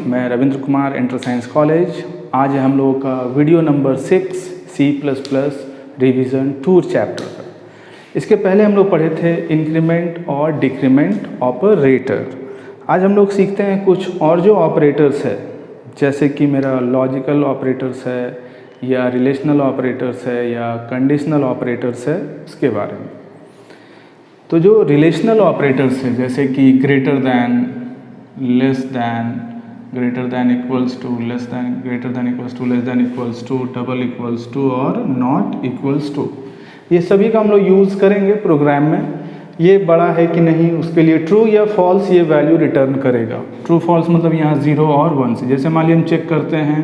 मैं Ravindra Kumar, inter science college. आज है हम लोगों का video number 6 C++ revision tour chapter का। इसके पहले हम लोग पढ़े थे इंक्रीमेंट और डिक्रीमेंट ऑपरेटर। आज हम लोग सीखते हैं कुछ और जो ऑपरेटर्स है, जैसे कि मेरा लॉजिकल ऑपरेटर्स है या रिलेशनल ऑपरेटर्स है या कंडीशनल ऑपरेटर्स है, इसके बारे में। तो जो रिलेशनल ऑपरेटर्स है जैसे कि greater than, less than, greater than equals to, less than, greater than equals to, less than equals to, double equals to और नॉट इक्वल्स टू, ये सभी का हम लोग यूज़ करेंगे प्रोग्राम में। ये बड़ा है कि नहीं, उसके लिए ट्रू या फॉल्स ये वैल्यू रिटर्न करेगा। ट्रू फॉल्स मतलब यहाँ 0 और 1 से। जैसे मान लीजिए हम चेक करते हैं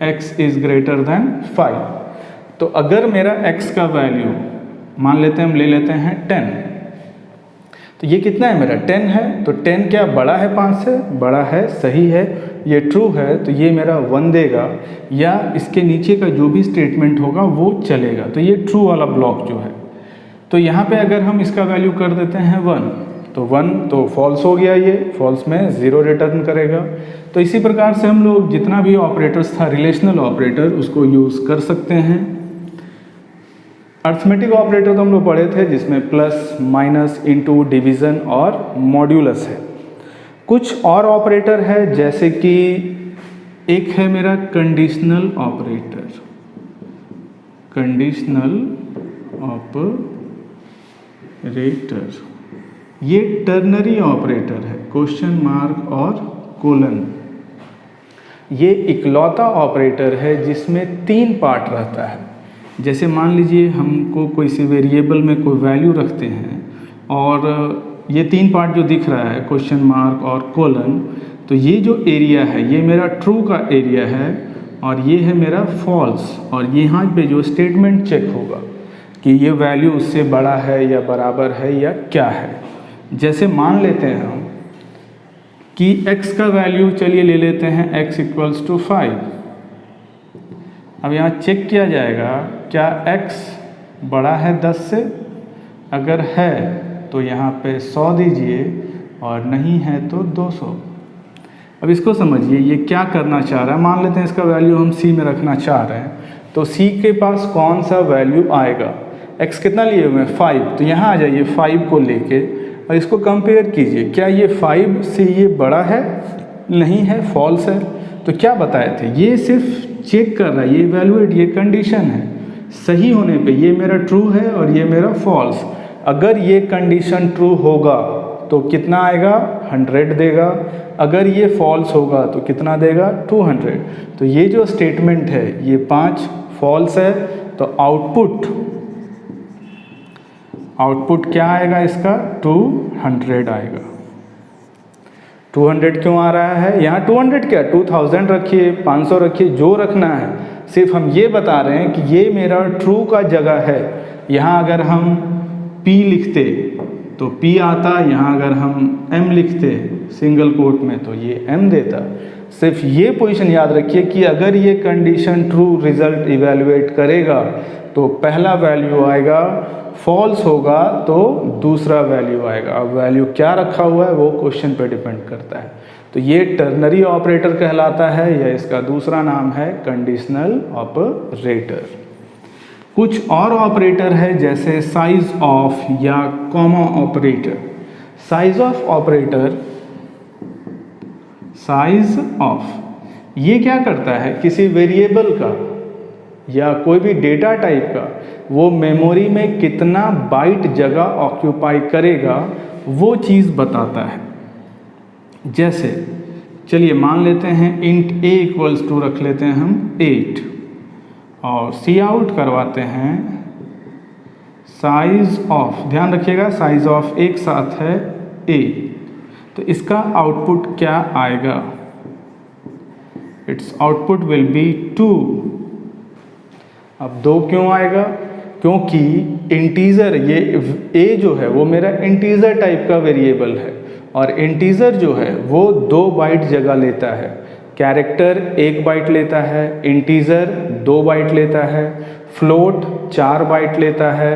x इज़ ग्रेटर दैन 5, तो अगर मेरा x का वैल्यू मान लेते हैं, हम ले लेते हैं 10, तो ये कितना है मेरा 10 है, तो 10 क्या बड़ा है 5 से? बड़ा है, सही है, ये ट्रू है, तो ये मेरा 1 देगा या इसके नीचे का जो भी स्टेटमेंट होगा वो चलेगा। तो ये ट्रू वाला ब्लॉक जो है, तो यहाँ पे अगर हम इसका वैल्यू कर देते हैं 1, तो 1 तो फॉल्स हो गया, ये फॉल्स में 0 रिटर्न करेगा। तो इसी प्रकार से हम लोग जितना भी ऑपरेटर्स था रिलेशनल ऑपरेटर, उसको यूज़ कर सकते हैं। अर्थमेटिक ऑपरेटर तो हम लोग पढ़े थे, जिसमें प्लस, माइनस, इनटू, डिवीज़न और मॉड्यूलस है। कुछ और ऑपरेटर है, जैसे कि एक है मेरा कंडीशनल ऑपरेटर। कंडीशनल ऑपरेटर ये टर्नरी ऑपरेटर है, क्वेश्चन मार्क और कोलन। ये इकलौता ऑपरेटर है जिसमें 3 पार्ट रहता है। जैसे मान लीजिए हमको कोई सी वेरिएबल में कोई वैल्यू रखते हैं और ये 3 पार्ट जो दिख रहा है, क्वेश्चन मार्क और कोलन, तो ये जो एरिया है ये मेरा ट्रू का एरिया है और ये है मेरा फॉल्स। और यहाँ पे जो स्टेटमेंट चेक होगा कि ये वैल्यू उससे बड़ा है या बराबर है या क्या है। जैसे मान लेते हैं हम कि x का वैल्यू चलिए ले लेते हैं x इक्वल्स टू 5। अब यहाँ चेक किया जाएगा क्या x बड़ा है 10 से? अगर है तो यहाँ पे 100 दीजिए और नहीं है तो 200। अब इसको समझिए, ये क्या करना चाह रहा है। मान लेते हैं इसका वैल्यू हम c में रखना चाह रहे हैं, तो c के पास कौन सा वैल्यू आएगा? x कितना लिए हुए हैं? 5। तो यहाँ आ जाइए 5 को लेके और इसको कंपेयर कीजिए, क्या ये 5 से ये बड़ा है? नहीं है, फॉल्स है। तो क्या बताए थे, ये सिर्फ चेक कर रहा है, ये इवैल्यूएट, ये कंडीशन है। सही होने पे ये मेरा ट्रू है और ये मेरा फॉल्स। अगर ये कंडीशन ट्रू होगा तो कितना आएगा? 100 देगा। अगर ये फॉल्स होगा तो कितना देगा? 200। तो ये जो स्टेटमेंट है ये 5 फॉल्स है, तो आउटपुट क्या आएगा इसका? 200 आएगा। 200 क्यों आ रहा है? यहाँ 200 क्या, 2000 रखिए, 500 रखिए, जो रखना है। सिर्फ हम ये बता रहे हैं कि ये मेरा ट्रू का जगह है। यहाँ अगर हम P लिखते तो P आता, यहाँ अगर हम M लिखते सिंगल कोट में तो ये M देता। सिर्फ ये पोजीशन याद रखिए कि अगर ये कंडीशन ट्रू रिजल्ट इवैल्यूएट करेगा तो पहला वैल्यू आएगा, फॉल्स होगा तो दूसरा वैल्यू आएगा। अब वैल्यू क्या रखा हुआ है वो क्वेश्चन पे डिपेंड करता है। तो ये टर्नरी ऑपरेटर कहलाता है या इसका दूसरा नाम है कंडीशनल ऑपरेटर। कुछ और ऑपरेटर है, जैसे साइज ऑफ या comma operator. Size of operator, size of ये क्या करता है, किसी वेरिएबल का या कोई भी डेटा टाइप का वो मेमोरी में कितना बाइट जगह ऑक्यूपाई करेगा वो चीज़ बताता है। जैसे चलिए मान लेते हैं इंट a इक्वल्स टू रख लेते हैं हम 8 और सी आउट करवाते हैं साइज ऑफ। ध्यान रखिएगा साइज ऑफ एक साथ है a, तो इसका आउटपुट क्या आएगा? It's output will be 2। अब 2 क्यों आएगा? क्योंकि इंटीजर, ये a जो है वो मेरा इंटीजर टाइप का वेरिएबल है और इंटीजर जो है वो 2 बाइट जगह लेता है। कैरेक्टर 1 बाइट लेता है, इंटीजर 2 बाइट लेता है, फ्लोट 4 बाइट लेता है,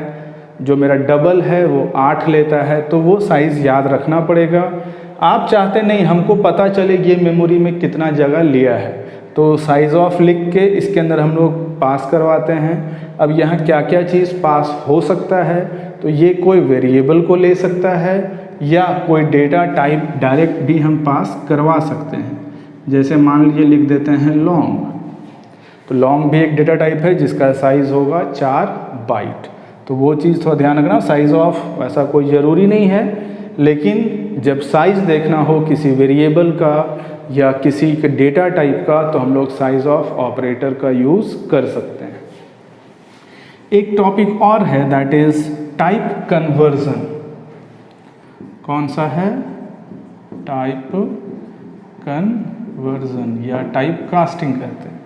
जो मेरा डबल है वो 8 लेता है। तो वो साइज़ याद रखना पड़ेगा। आप चाहते नहीं हमको पता चले कि ये मेमोरी में कितना जगह लिया है, तो साइज़ ऑफ लिख के इसके अंदर हम लोग पास करवाते हैं। अब यहाँ क्या क्या चीज़ पास हो सकता है, तो ये कोई वेरिएबल को ले सकता है या कोई डेटा टाइप डायरेक्ट भी हम पास करवा सकते हैं। जैसे मान लीजिए लिख देते हैं लॉन्ग, तो लॉन्ग भी एक डेटा टाइप है जिसका साइज़ होगा 4 बाइट। तो वो चीज़ थोड़ा ध्यान रखना, साइज़ ऑफ ऐसा कोई ज़रूरी नहीं है, लेकिन जब साइज़ देखना हो किसी वेरिएबल का या किसी के डेटा टाइप का तो हम लोग साइज़ ऑफ ऑपरेटर का यूज़ कर सकते हैं। एक टॉपिक और है दैट इज़ टाइप कन्वर्जन। कौन सा है? टाइप कन्वर्जन या टाइप कास्टिंग कहते हैं।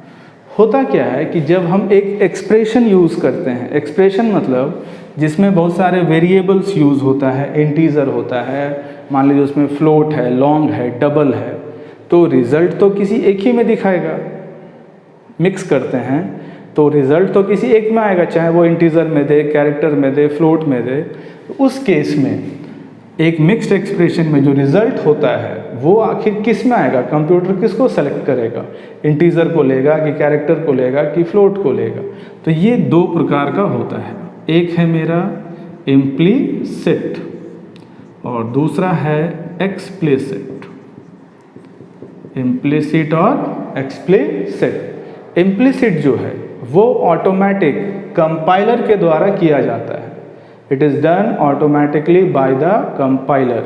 होता क्या है कि जब हम एक एक्सप्रेशन यूज़ करते हैं, एक्सप्रेशन मतलब जिसमें बहुत सारे वेरिएबल्स यूज़ होता है, इंटीजर होता है, मान लीजिए उसमें फ्लोट है, लॉन्ग है, डबल है, तो रिज़ल्ट तो किसी एक ही में दिखाएगा। मिक्स करते हैं तो रिज़ल्ट तो किसी एक में आएगा, चाहे वो इंटीजर में दे, कैरेक्टर में दे, फ्लोट में दे। तो उस केस में एक मिक्स्ड एक्सप्रेशन में जो रिज़ल्ट होता है वो आखिर किस में आएगा? कंप्यूटर किसको सेलेक्ट करेगा? इंटीजर को लेगा कि कैरेक्टर को लेगा कि फ्लोट को लेगा? तो ये दो प्रकार का होता है, एक है मेरा इम्प्लीसिट और दूसरा है एक्सप्लिसिट। इम्प्लिसिट और एक्सप्लिसिट। इम्प्लिसिट जो है वो ऑटोमेटिक कंपाइलर के द्वारा किया जाता है। It is done automatically by the compiler.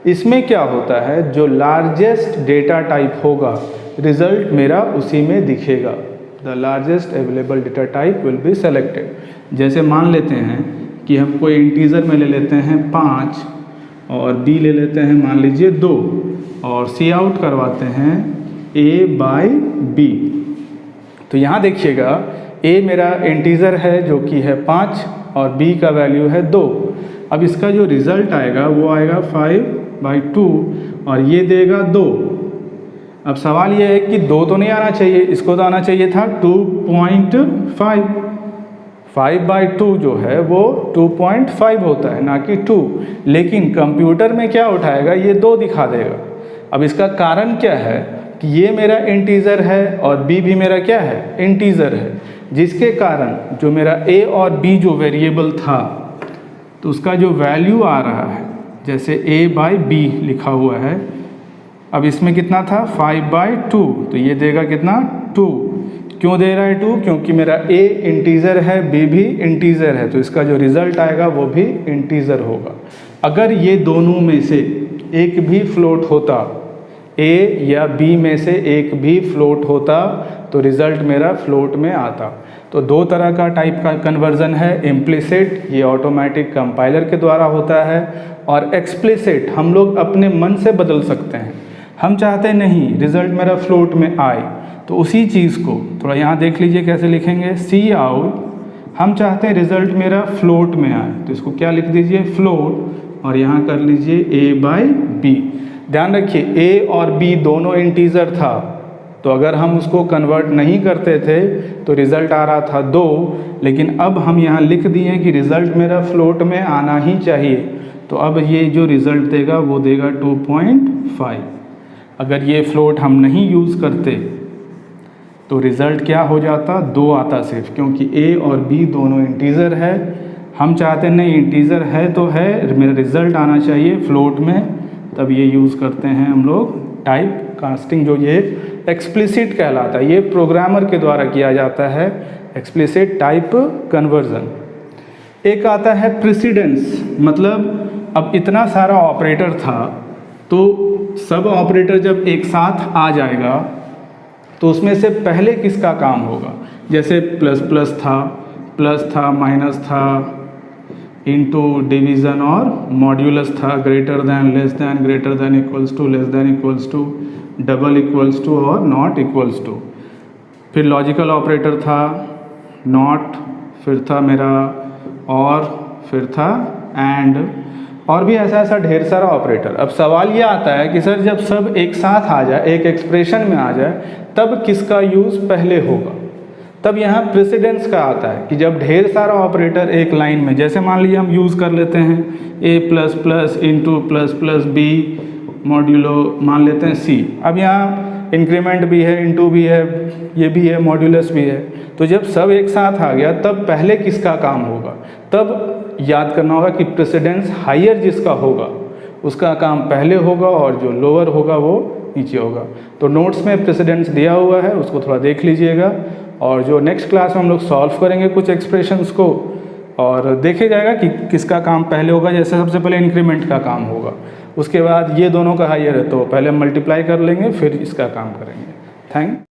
इसमें क्या होता है, जो लार्जेस्ट डेटा टाइप होगा रिजल्ट मेरा उसी में दिखेगा। The largest available data type will be selected. जैसे मान लेते हैं कि हम कोई इंटीजर में ले लेते हैं 5 और बी ले लेते हैं मान लीजिए 2 और सी आउट करवाते हैं ए बाई बी। तो यहाँ देखिएगा ए मेरा इंटीजर है जो कि है 5 और b का वैल्यू है 2। अब इसका जो रिज़ल्ट आएगा वो आएगा 5/2 और ये देगा 2। अब सवाल ये है कि 2 तो नहीं आना चाहिए, इसको तो आना चाहिए था 2.5। 5/2 जो है वो 2.5 होता है, ना कि 2। लेकिन कंप्यूटर में क्या उठाएगा, ये 2 दिखा देगा। अब इसका कारण क्या है कि ये मेरा इंटीजर है और b भी मेरा क्या है, इंटीजर है, जिसके कारण जो मेरा a और b जो वेरिएबल था तो उसका जो वैल्यू आ रहा है, जैसे a/b लिखा हुआ है, अब इसमें कितना था 5/2, तो ये देगा कितना 2। क्यों दे रहा है 2? क्योंकि मेरा a इंटीजर है, b भी इंटीजर है, तो इसका जो रिज़ल्ट आएगा वो भी इंटीजर होगा। अगर ये दोनों में से एक भी फ्लोट होता, a या b में से एक भी फ्लोट होता तो रिज़ल्ट मेरा फ्लोट में आता। तो दो तरह का टाइप का कन्वर्जन है, इम्प्लिसिट ये ऑटोमेटिक कंपाइलर के द्वारा होता है, और एक्सप्लिसिट हम लोग अपने मन से बदल सकते हैं। हम चाहते नहीं रिज़ल्ट मेरा फ्लोट में आए, तो उसी चीज़ को थोड़ा यहाँ देख लीजिए कैसे लिखेंगे। सी आउट हम चाहते हैं रिज़ल्ट मेरा फ्लोट में आए, तो इसको क्या लिख दीजिए फ्लोट, और यहाँ कर लीजिए a/b। ध्यान रखिए a और b दोनों इंटीजर था, तो अगर हम उसको कन्वर्ट नहीं करते थे तो रिज़ल्ट आ रहा था 2, लेकिन अब हम यहाँ लिख दिए कि रिज़ल्ट मेरा फ्लोट में आना ही चाहिए, तो अब ये जो रिज़ल्ट देगा वो देगा 2.5। अगर ये फ्लोट हम नहीं यूज़ करते तो रिज़ल्ट क्या हो जाता, 2 आता सिर्फ, क्योंकि a और b दोनों इंटीजर है। हम चाहते नहीं इंटीजर है तो है, मेरा रिज़ल्ट आना चाहिए फ्लोट में, तब ये यूज़ करते हैं हम लोग टाइप कास्टिंग, जो ये एक्सप्लिसिट कहलाता है। ये प्रोग्रामर के द्वारा किया जाता है, एक्सप्लिसिट टाइप कन्वर्जन। एक आता है प्रेसिडेंस, मतलब अब इतना सारा ऑपरेटर था तो सब ऑपरेटर जब एक साथ आ जाएगा तो उसमें से पहले किसका काम होगा। जैसे प्लस था, माइनस था, इनटू, डिवीज़न और मॉड्यूलस था, greater than, equals to, less than equals to, double equals to और नॉट इक्वल्स टू। फिर लॉजिकल ऑपरेटर था नॉट, फिर था मेरा और, फिर था एंड, और भी ऐसा ढेर सारा ऑपरेटर। अब सवाल ये आता है कि सर जब सब एक साथ आ जाए, एक एक्सप्रेशन में आ जाए, तब किसका यूज़ पहले होगा। तब यहाँ प्रेसिडेंस का आता है कि जब ढेर सारा ऑपरेटर एक लाइन में, जैसे मान लीजिए हम यूज़ कर लेते हैं a++ इंटू ++ b मॉड्यूलो मान लेते हैं सी। अब यहाँ इंक्रीमेंट भी है, इनटू भी है, ये भी है, मॉड्यूलस भी है। तो जब सब एक साथ आ गया तब पहले किसका काम होगा, तब याद करना होगा कि प्रेसिडेंस हायर जिसका होगा उसका काम पहले होगा और जो लोअर होगा वो नीचे होगा। तो नोट्स में प्रेसिडेंस दिया हुआ है, उसको थोड़ा देख लीजिएगा। और जो नेक्स्ट क्लास में हम लोग सॉल्व करेंगे कुछ एक्सप्रेशंस को और देखे जाएगा कि किसका काम पहले होगा। जैसे सबसे पहले इंक्रीमेंट का काम होगा, उसके बाद ये दोनों का हायर है तो पहले मल्टीप्लाई कर लेंगे फिर इसका काम करेंगे। थैंक